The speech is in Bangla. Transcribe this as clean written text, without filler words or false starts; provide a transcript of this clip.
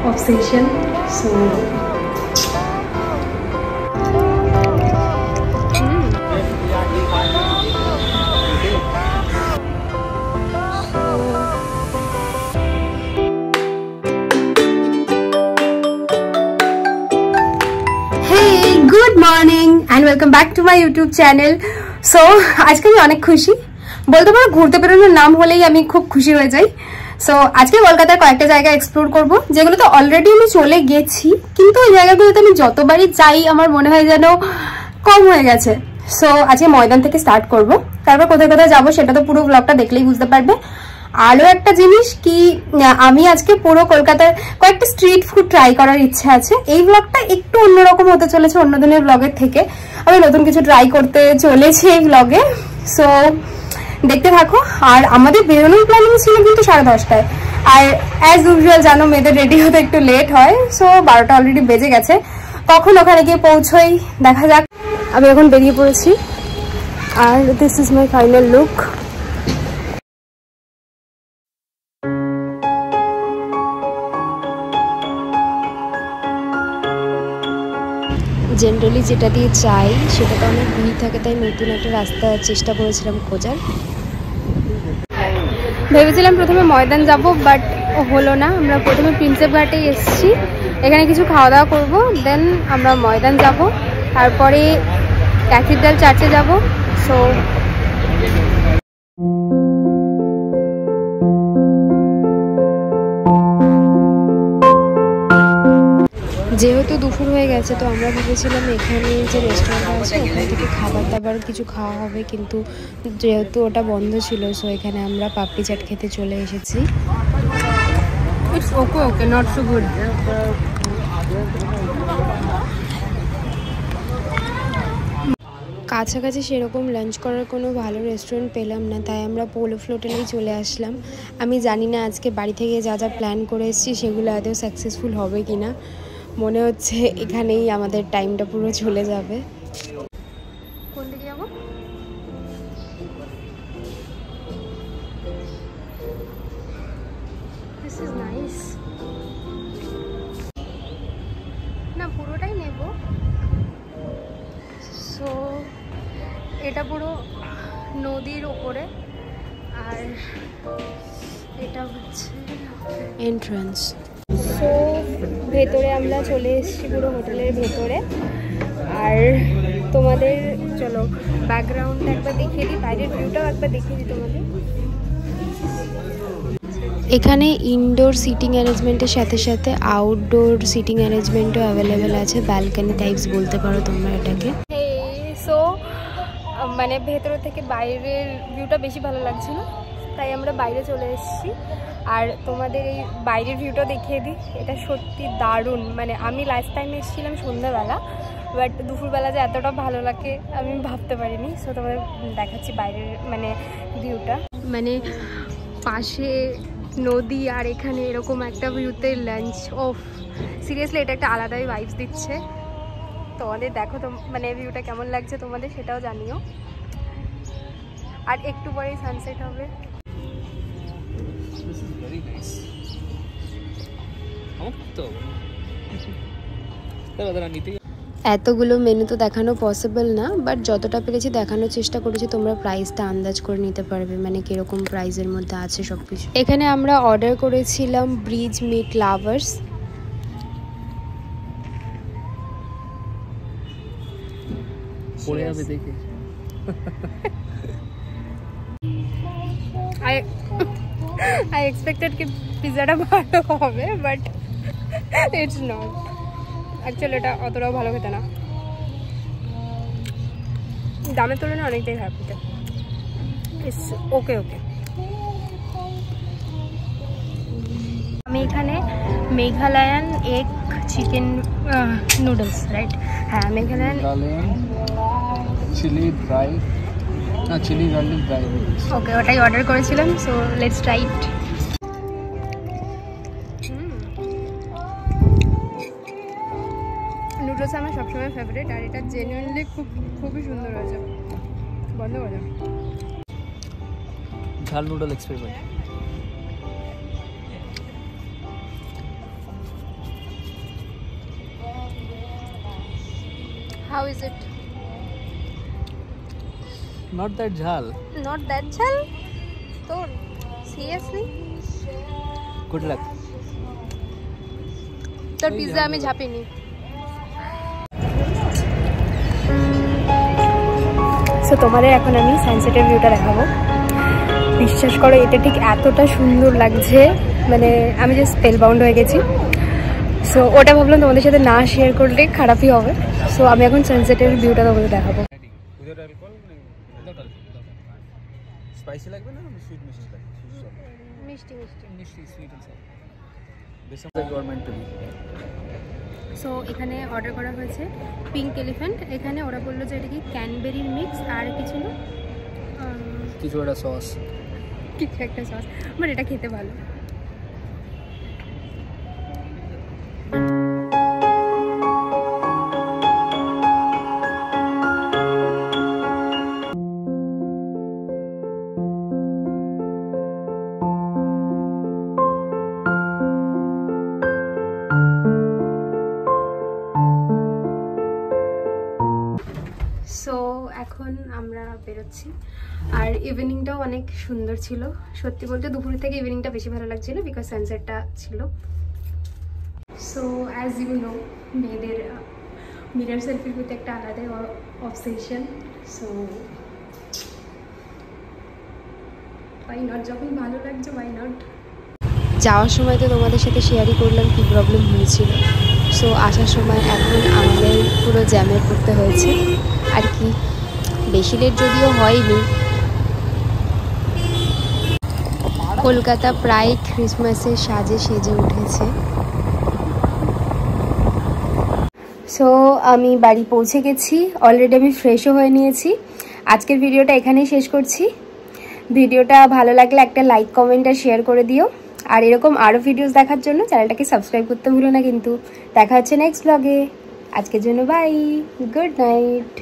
obsession. So good morning and welcome back to my YouTube channel. So आज के अनेक खुशी बोलते पारो घुरते बेरोनोर नाम होलेई आमी खूब खुशी हो जाई। सो आज के कलकातार कयेकटा जायगा एक्सप्लोर करब जेगुलोते अलरेडी आमी चले गेছি কিন্তু এই জায়গাগুলোতে আমি যতবারই যাই আমার মনে হয় যেন কম হয়ে গেছে। সো আজকে ময়দান থেকে স্টার্ট করব, তারপর কোথায় কোথায় যাব সেটা তো পুরো ব্লগটা দেখলেই বুঝতে পারবে। আরো একটা জিনিস কি আমি আজকে পুরো কলকাতার কয়েকটা স্ট্রিট ফুড ট্রাই করার ইচ্ছা আছে। এই ব্লগটা একটু অন্যরকম হতে চলেছে অন্য দিনের ব্লগের থেকে, আমি নতুন কিছু ট্রাই করতে চলেছি এই ব্লগে। সো দেখতে থাকো। আর আমাদের বেরোনোর প্ল্যানিং ছিল কিন্তু 10:30টায়, আর অ্যাজ ইউজুয়াল জানো মেয়েদের রেডি হতে একটু লেট হয়। সো 12টা অলরেডি বেজে গেছে, কখন ওখানে গিয়ে পৌঁছই দেখা যাক। আমি এখন বেরিয়ে পড়েছি আর this is my final look. Generally যেটা দিয়ে চাই সেটা তো অনেক ভিড় থাকে, তাই নতুন একটা রাস্তা চেষ্টা করেছিলাম খোঁজার। ভেবেছিলাম প্রথমে ময়দান যাব, বাট হলো না। আমরা প্রথমে প্রিন্সেপ ঘাটে এসেছি, এখানে কিছু খাওয়া দাওয়া করবো, দেন আমরা ময়দান যাব, তারপরে ক্যাথিড্রাল চার্চে যাব। সো যেহেতু দুপুর হয়ে গেছে তো আমরা ভেবেছিলাম এখানে যে রেস্টুরেন্ট আছে ওখান থেকে খাবার দাবার কিছু খাওয়া হবে, কিন্তু যেহেতু ওটা বন্ধ ছিল সো এখানে আমরা পাপড়ি চাট খেতে চলে এসেছি। It's okay okay not so good. কাছাকাছি সেরকম লাঞ্চ করার কোনো ভালো রেস্টুরেন্ট পেলাম না, তাই আমরা পোলো ফ্লোটেলেই চলে আসলাম। আমি জানি না আজকে বাড়ি থেকে যা যা প্ল্যান করে এসেছি সেগুলো আদৌ সাকসেসফুল হবে কিনা। মনে হচ্ছে এখানেই আমাদের টাইমটা পুরো চলে যাবে। কোন দিকে যাবো? This is nice. না পুরোটাই নেব। সো এটা পুরো নদীর ওপরে, আর এটা হচ্ছে এন্ট্রান্স। সো ভেতরে আমরা চলে এসেছি পুরো হোটেলের ভেতরে, আর তোমাদের চলো ব্যাকগ্রাউন্ডটা একবার দেখিয়ে দিই, বাইরের ভিউটাও একবার দেখিয়ে দিই তোমাদের। এখানে ইনডোর সিটিং অ্যারেঞ্জমেন্টের সাথে সাথে আউটডোর সিটিং অ্যারেঞ্জমেন্টও অ্যাভেলেবেল আছে, ব্যালকনি টাইপস বলতে পারো তোমরা এটাকে। সো মানে ভেতর থেকে বাইরের ভিউটা বেশি ভালো লাগছিল, তাই আমরা বাইরে চলে এসেছি। আর তোমাদের এই বাইরের ভিউটা দেখিয়ে দিই, এটা সত্যি দারুণ। মানে আমি লাস্ট টাইম এসেছিলাম সন্ধ্যাবেলা, বাট দুপুরবেলা যে এতটা ভালো লাগে আমি ভাবতে পারিনি। সো তোমাদের দেখাচ্ছি বাইরের মানে ভিউটা, মানে পাশে নদী আর এখানে এরকম একটা ভিউতে লাঞ্চ। ওফ সিরিয়াসলি এটা একটা আলাদাই ভাইবস দিচ্ছে। তোমাদের দেখো তো মানে ভিউটা কেমন লাগছে তোমাদের সেটাও জানিও। আর একটু পরেই সানসেট হবে। এতগুলো মেনু তো দেখানো পসিবল না, বাট যতটা পেরেছি দেখানোর চেষ্টা করেছি। তোমরা প্রাইসটা আন্দাজ করে নিতে পারবে, মানে কিরকম প্রাইসের মধ্যে আছে সবকিছু। এখানে আমরা অর্ডার করেছিলাম bridge meat lovers. I expected कि পিজাটা ভালো হবে, বাট ইটস নট। অ্যাকচুয়ালি এটা অতটাও ভালো খেতে না, দামের তুলনায় অনেকটাই খারাপ খেতে। It's okay okay. আমি এখানে Meghalayan egg chicken noodles, right? হ্যাঁ Meghalayan chilli dry chilli garlic dry, okay ওটাই অর্ডার করেছিলাম। So let's try it. Noodles আমার সবসময় ফেভারিট, আর এটা জেনুইনলি খুবই সুন্দর হয়েছে। বন্ধ করে ঝাল noodle experiment. How is it? Not that jhal. Not that jhal? So, seriously? Good luck. তোর পিজ্জা আমি ঝাপিনি। সো তোমাদের এখন আমি সানসেটের ভিউটা দেখাবো। বিশ্বাস করো এটা ঠিক এতটা সুন্দর লাগছে, মানে আমি জাস্ট স্পেল বাউন্ড হয়ে গেছি। সো ওটা ভাবলাম তোমাদের সাথে না শেয়ার করলে খারাপই হবে। সো আমি এখন সানসেটের ভিউটা তোমাদের দেখাবো। স্পাইসি লাগবে না সুইট মিষ্টি লাগবে? মিষ্টি মিষ্টি মিষ্টি sweet and salt. This is the government to be. So এখানে অর্ডার করা হয়েছে পিঙ্ক এলিফ্যান্ট। এখানে ওরা বললো যে এটা কি ক্যানবেরির মিক্স আর কি ছিল, কিছু একটা সস, কিছু একটা সস, বাট এটা খেতে ভালো। সো এখন আমরা বেরোচ্ছি, আর ইভিনিংটাও অনেক সুন্দর ছিল। সত্যি বলতে দুপুর থেকে ইভিনিংটা বেশি ভালো লাগছিল বিকজ সানসেটটা ছিল। সো অ্যাজ ইউ নো, মেয়েদের মিরর সেলফির প্রতি একটা আলাদাই অবসেশন। সো ওয়াই নট, যখন ভালো লাগছে ওয়াই নট। যাওয়ার সময় তো তোমাদের সাথে শেয়ারই করলাম কী প্রবলেম হয়েছিল। সো আসার সময় এখন আমাদের পুরো জ্যামে পড়তে হয়েছে আর কি। বেশি লেট যদিও হয়নি। কলকাতা প্রায় ক্রিসমাসের সাজে সেজে উঠেছে। সো আমি বাড়ি পৌঁছে গেছি, অলরেডি আমি ফ্রেশও হয়ে নিয়েছি। আজকের ভিডিওটা এখানেই শেষ করছি। ভিডিওটা ভালো লাগলে একটা লাইক কমেন্ট আর শেয়ার করে দিও। আর এরকম আরও ভিডিওস দেখার জন্য চ্যানেলটাকে সাবস্ক্রাইব করতে ভুলো না কিন্তু। দেখা হচ্ছে নেক্সট ব্লগে। আজকের জন্য বাই, গুড নাইট।